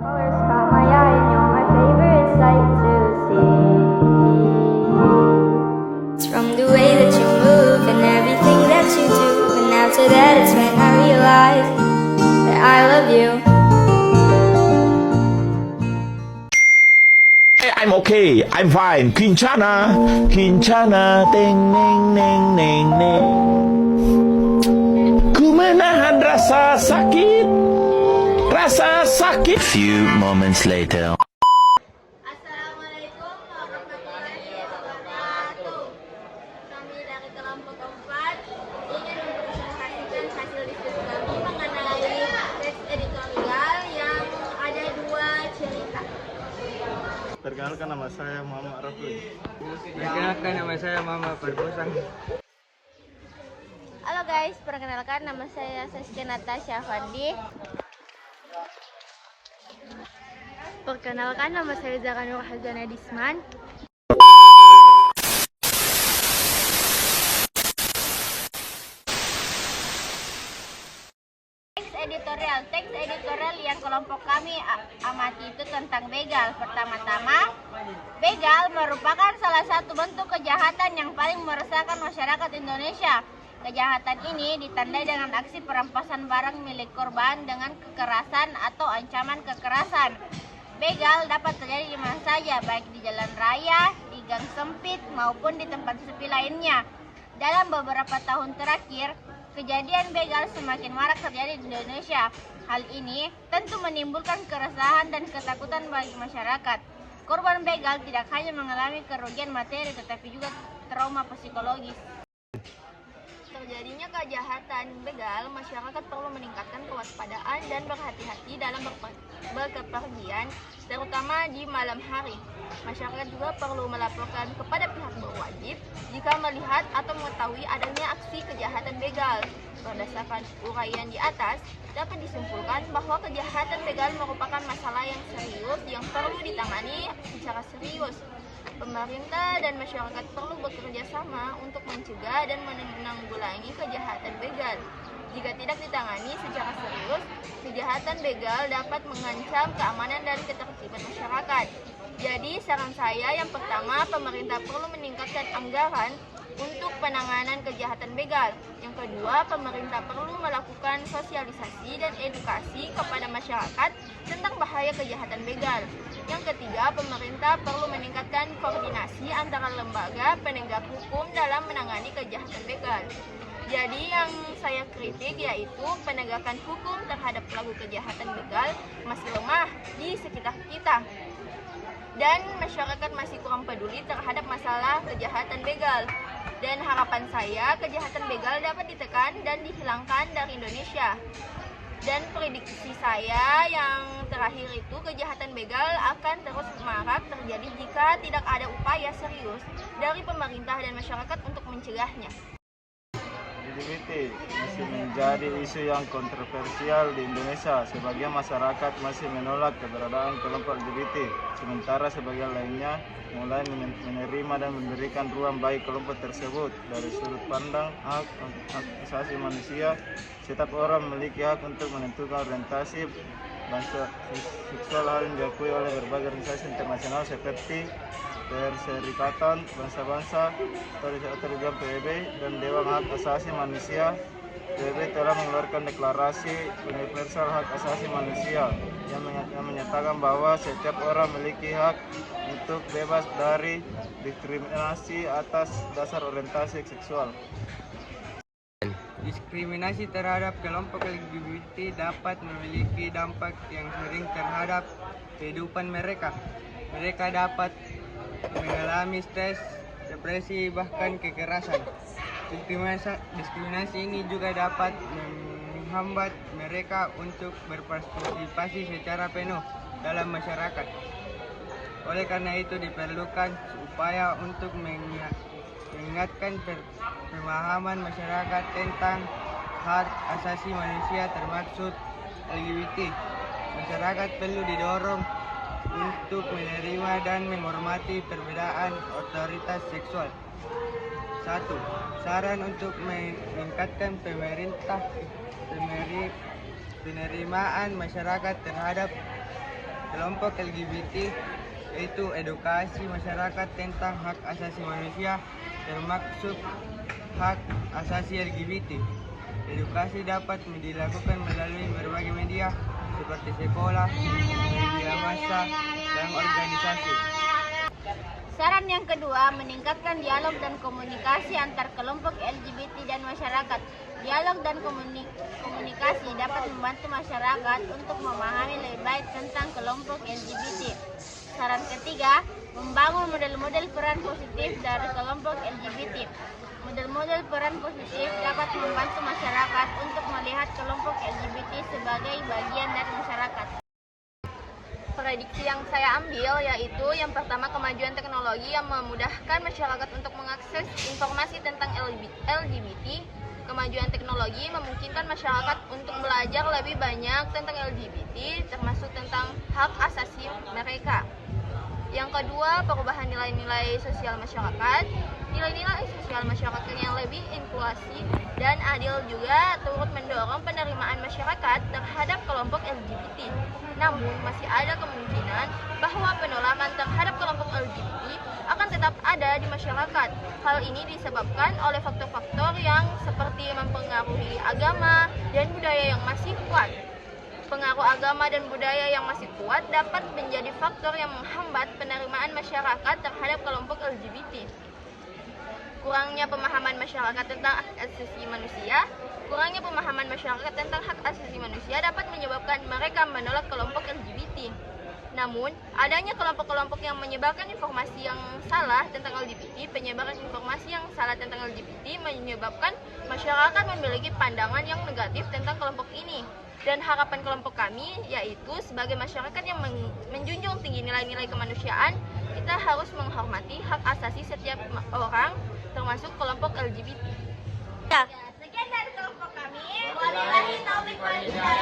Colors caught my eye and you're my favorite sight to see. It's from the way that you move and everything that you do. And after that it's when I realize that I love you. Hey, I'm okay. I'm fine. Kincana, Kincana, teng neng neng neng neng. Ku menahan rasa sakit, rasa sakit. Few moments later. Assalamualaikum warahmatullahi wabarakatuh. Kami dari kelompok 4 ingin mempresentasikan hasil diskusi kami mengenai teks editorial yang ada 2 cerita. Perkenalkan nama saya Muhammad Rafli. Perkenalkan nama saya Mama Perbosang. Halo guys, perkenalkan nama saya Saskia Natasha Fandi. Perkenalkan nama saya Zara Nur Hazana Disman. Teks editorial yang kelompok kami amati itu tentang begal. Pertama-tama, begal merupakan salah satu bentuk kejahatan yang paling meresahkan masyarakat Indonesia. Kejahatan ini ditandai dengan aksi perampasan barang milik korban dengan kekerasan atau ancaman kekerasan. Begal dapat terjadi di mana saja, baik di jalan raya, di gang sempit, maupun di tempat sepi lainnya. Dalam beberapa tahun terakhir, kejadian begal semakin marak terjadi di Indonesia. Hal ini tentu menimbulkan keresahan dan ketakutan bagi masyarakat. Korban begal tidak hanya mengalami kerugian materi tetapi juga trauma psikologis. Terjadinya kejahatan begal, masyarakat perlu meningkatkan kewaspadaan dan berhati-hati dalam berkepergian, terutama di malam hari. Masyarakat juga perlu melaporkan kepada pihak berwajib jika melihat atau mengetahui adanya aksi kejahatan begal. Berdasarkan uraian di atas, dapat disimpulkan bahwa kejahatan begal merupakan masalah yang serius yang perlu ditangani secara serius. Pemerintah dan masyarakat perlu bekerja sama untuk mencegah dan menanggulangi kejahatan begal. Jika tidak ditangani secara serius, kejahatan begal dapat mengancam keamanan dan ketertiban masyarakat. Jadi saran saya yang pertama, pemerintah perlu meningkatkan anggaran untuk penanganan kejahatan begal. Yang kedua, pemerintah perlu melakukan sosialisasi dan edukasi kepada masyarakat tentang bahaya kejahatan begal. Yang ketiga, pemerintah perlu meningkatkan koordinasi antara lembaga penegak hukum dalam menangani kejahatan begal. Jadi yang saya kritik yaitu penegakan hukum terhadap pelaku kejahatan begal masih lemah di sekitar kita. Dan masyarakat masih kurang peduli terhadap masalah kejahatan begal. Dan harapan saya kejahatan begal dapat ditekan dan dihilangkan dari Indonesia. Dan prediksi saya yang terakhir itu kejahatan begal akan terus marak terjadi jika tidak ada upaya serius dari pemerintah dan masyarakat untuk mencegahnya. LGBT masih menjadi isu yang kontroversial di Indonesia. Sebagian masyarakat masih menolak keberadaan kelompok LGBT, sementara sebagian lainnya mulai menerima dan memberikan ruang bagi kelompok tersebut. Dari sudut pandang hak asasi manusia, setiap orang memiliki hak untuk menentukan orientasi seksual, hal yang diakui oleh berbagai organisasi internasional seperti Perserikatan Bangsa-Bangsa atau juga PBB dan Dewan Hak Asasi Manusia. PBB telah mengeluarkan deklarasi universal hak asasi manusia yang menyatakan bahwa setiap orang memiliki hak untuk bebas dari diskriminasi atas dasar orientasi seksual. Diskriminasi terhadap kelompok LGBT dapat memiliki dampak yang sering terhadap kehidupan mereka. Mereka dapat mengalami stres, depresi, bahkan kekerasan. Diskriminasi ini juga dapat menghambat mereka untuk berpartisipasi secara penuh dalam masyarakat. Oleh karena itu diperlukan upaya untuk mengingatkan pemahaman masyarakat tentang hak asasi manusia termasuk LGBT. Masyarakat perlu didorong untuk menerima dan menghormati perbedaan otoritas seksual. 1. Saran untuk meningkatkan penerimaan masyarakat terhadap kelompok LGBT, yaitu edukasi masyarakat tentang hak asasi manusia, termasuk hak asasi LGBT. Edukasi dapat dilakukan melalui berbagai media seperti sekolah, media massa, dan organisasi. Saran yang kedua, meningkatkan dialog dan komunikasi antar kelompok LGBT dan masyarakat. Dialog dan komunikasi dapat membantu masyarakat untuk memahami lebih baik tentang kelompok LGBT. Saran ketiga, membangun model-model peran positif dari kelompok LGBT. Model-model peran positif dapat membantu masyarakat untuk melihat kelompok LGBT sebagai bagian dari masyarakat. Prediksi yang saya ambil yaitu yang pertama, kemajuan teknologi yang memudahkan masyarakat untuk mengakses informasi tentang LGBT. Kemajuan teknologi memungkinkan masyarakat untuk belajar lebih banyak tentang LGBT, termasuk tentang hak asasi mereka. Yang kedua, perubahan nilai-nilai sosial masyarakat. Nilai-nilai sosial masyarakat yang lebih inklusif dan adil juga turut mendorong penerimaan masyarakat terhadap kelompok LGBT. Namun, masih ada kemungkinan bahwa penolakan terhadap kelompok LGBT akan tetap ada di masyarakat. Hal ini disebabkan oleh faktor-faktor yang seperti mempengaruhi agama dan budaya yang masih kuat. Pengaruh agama dan budaya yang masih kuat dapat menjadi faktor yang menghambat penerimaan masyarakat terhadap kelompok LGBT. Kurangnya pemahaman masyarakat tentang hak asasi manusia. Kurangnya pemahaman masyarakat tentang hak asasi manusia dapat menyebabkan mereka menolak kelompok LGBT. Namun, adanya kelompok-kelompok yang menyebarkan informasi yang salah tentang LGBT, penyebaran informasi yang salah tentang LGBT menyebabkan masyarakat memiliki pandangan yang negatif tentang kelompok ini. Dan harapan kelompok kami yaitu sebagai masyarakat yang menjunjung tinggi nilai-nilai kemanusiaan, kita harus menghormati hak asasi setiap orang, termasuk kelompok LGBT. Sekian dari kelompok kami. Wabillahi taufiq wal hidayah.